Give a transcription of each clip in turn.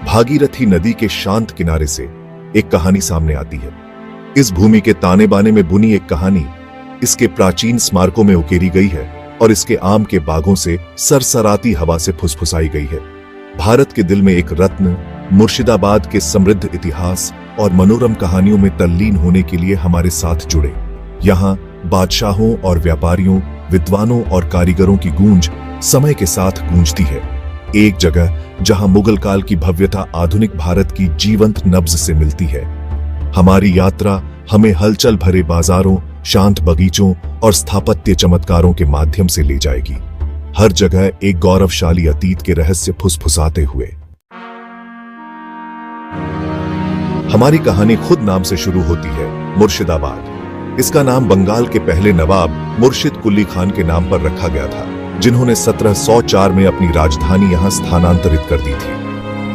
भागीरथी नदी के शांत किनारे से एक कहानी सामने आती है। इस भूमि के ताने बाने में बुनी एक कहानी इसके प्राचीन स्मारकों में उकेरी गई है और इसके आम के बागों से सरसराती हवा से फुसफुसाई गई है। भारत के दिल में एक रत्न, मुर्शिदाबाद के समृद्ध इतिहास और मनोरम कहानियों में तल्लीन होने के लिए हमारे साथ जुड़े। यहाँ बादशाहों और व्यापारियों, विद्वानों और कारीगरों की गूंज समय के साथ गूंजती है। एक जगह जहां मुगल काल की भव्यता आधुनिक भारत की जीवंत नब्ज से मिलती है। हमारी यात्रा हमें हलचल भरे बाजारों, शांत बगीचों और स्थापत्य चमत्कारों के माध्यम से ले जाएगी, हर जगह एक गौरवशाली अतीत के रहस्य फुसफुसाते हुए। हमारी कहानी खुद नाम से शुरू होती है, मुर्शिदाबाद। इसका नाम बंगाल के पहले नवाब मुर्शिद कुली खान के नाम पर रखा गया था, जिन्होंने 1704 में अपनी राजधानी यहां स्थानांतरित कर दी थी।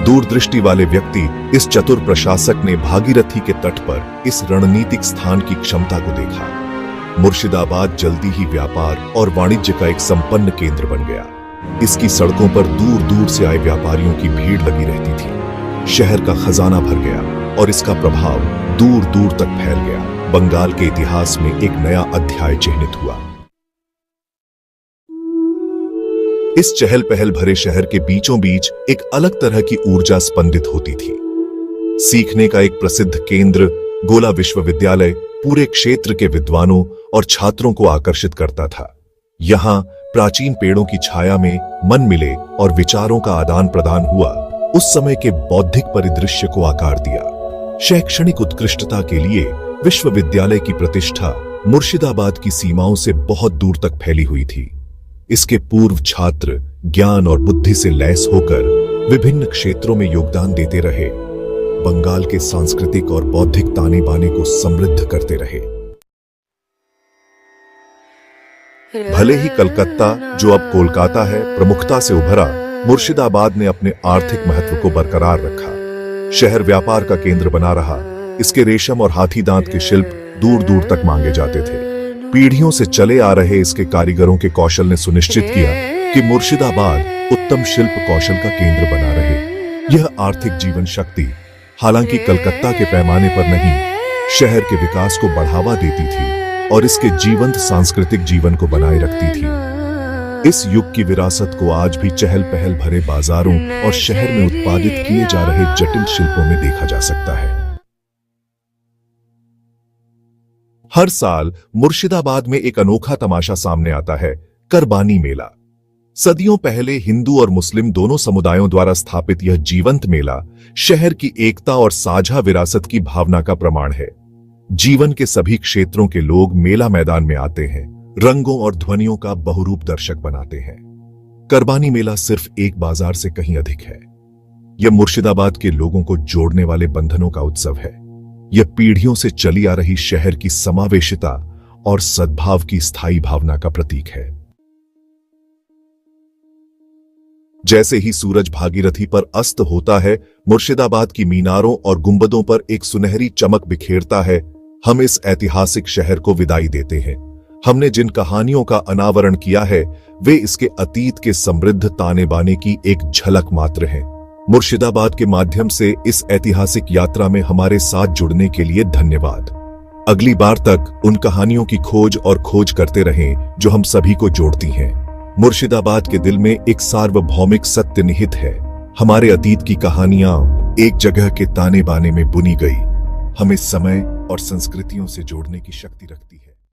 दूरदृष्टि वाले व्यक्ति, इस चतुर प्रशासक ने भागीरथी के तट पर इस रणनीतिक स्थान की क्षमता को देखा। मुर्शिदाबाद जल्दी ही व्यापार और वाणिज्य का एक संपन्न केंद्र बन गया। इसकी सड़कों पर दूर दूर से आए व्यापारियों की भीड़ लगी रहती थी। शहर का खजाना भर गया और इसका प्रभाव दूर दूर तक फैल गया। बंगाल के इतिहास में एक नया अध्याय चिह्नित हुआ। इस चहल पहल भरे शहर के बीचों बीच एक अलग तरह की ऊर्जा स्पंदित होती थी। सीखने का एक प्रसिद्ध केंद्र, गोला विश्वविद्यालय, पूरे क्षेत्र के विद्वानों और छात्रों को आकर्षित करता था। यहां प्राचीन पेड़ों की छाया में मन मिले और विचारों का आदान प्रदान हुआ, उस समय के बौद्धिक परिदृश्य को आकार दिया। शैक्षणिक उत्कृष्टता के लिए विश्वविद्यालय की प्रतिष्ठा मुर्शिदाबाद की सीमाओं से बहुत दूर तक फैली हुई थी। इसके पूर्व छात्र ज्ञान और बुद्धि से लैस होकर विभिन्न क्षेत्रों में योगदान देते रहे, बंगाल के सांस्कृतिक और बौद्धिक ताने बाने को समृद्ध करते रहे। भले ही कलकत्ता, जो अब कोलकाता है, प्रमुखता से उभरा, मुर्शिदाबाद ने अपने आर्थिक महत्व को बरकरार रखा। शहर व्यापार का केंद्र बना रहा। इसके रेशम और हाथी दांत के शिल्प दूर दूर तक मांगे जाते थे। पीढ़ियों से चले आ रहे इसके कारीगरों के कौशल ने सुनिश्चित किया कि मुर्शिदाबाद उत्तम शिल्प कौशल का केंद्र बना रहे। यह आर्थिक जीवन शक्ति, हालांकि कलकत्ता के पैमाने पर नहीं, शहर के विकास को बढ़ावा देती थी और इसके जीवंत सांस्कृतिक जीवन को बनाए रखती थी। इस युग की विरासत को आज भी चहल पहल भरे बाजारों और शहर में उत्पादित किए जा रहे जटिल शिल्पों में देखा जा सकता है। हर साल मुर्शिदाबाद में एक अनोखा तमाशा सामने आता है, करबानी मेला। सदियों पहले हिंदू और मुस्लिम दोनों समुदायों द्वारा स्थापित यह जीवंत मेला शहर की एकता और साझा विरासत की भावना का प्रमाण है। जीवन के सभी क्षेत्रों के लोग मेला मैदान में आते हैं, रंगों और ध्वनियों का बहुरूप दर्शक बनाते हैं। करबानी मेला सिर्फ एक बाजार से कहीं अधिक है। यह मुर्शिदाबाद के लोगों को जोड़ने वाले बंधनों का उत्सव है। यह पीढ़ियों से चली आ रही शहर की समावेशिता और सद्भाव की स्थायी भावना का प्रतीक है। जैसे ही सूरज भागीरथी पर अस्त होता है, मुर्शिदाबाद की मीनारों और गुंबदों पर एक सुनहरी चमक बिखेरता है। हम इस ऐतिहासिक शहर को विदाई देते हैं। हमने जिन कहानियों का अनावरण किया है, वे इसके अतीत के समृद्ध ताने बाने की एक झलक मात्र हैं। मुर्शिदाबाद के माध्यम से इस ऐतिहासिक यात्रा में हमारे साथ जुड़ने के लिए धन्यवाद। अगली बार तक उन कहानियों की खोज और खोज करते रहें जो हम सभी को जोड़ती हैं। मुर्शिदाबाद के दिल में एक सार्वभौमिक सत्य निहित है। हमारे अतीत की कहानियां एक जगह के ताने बाने में बुनी गई, हमें समय और संस्कृतियों से जोड़ने की शक्ति रखती है।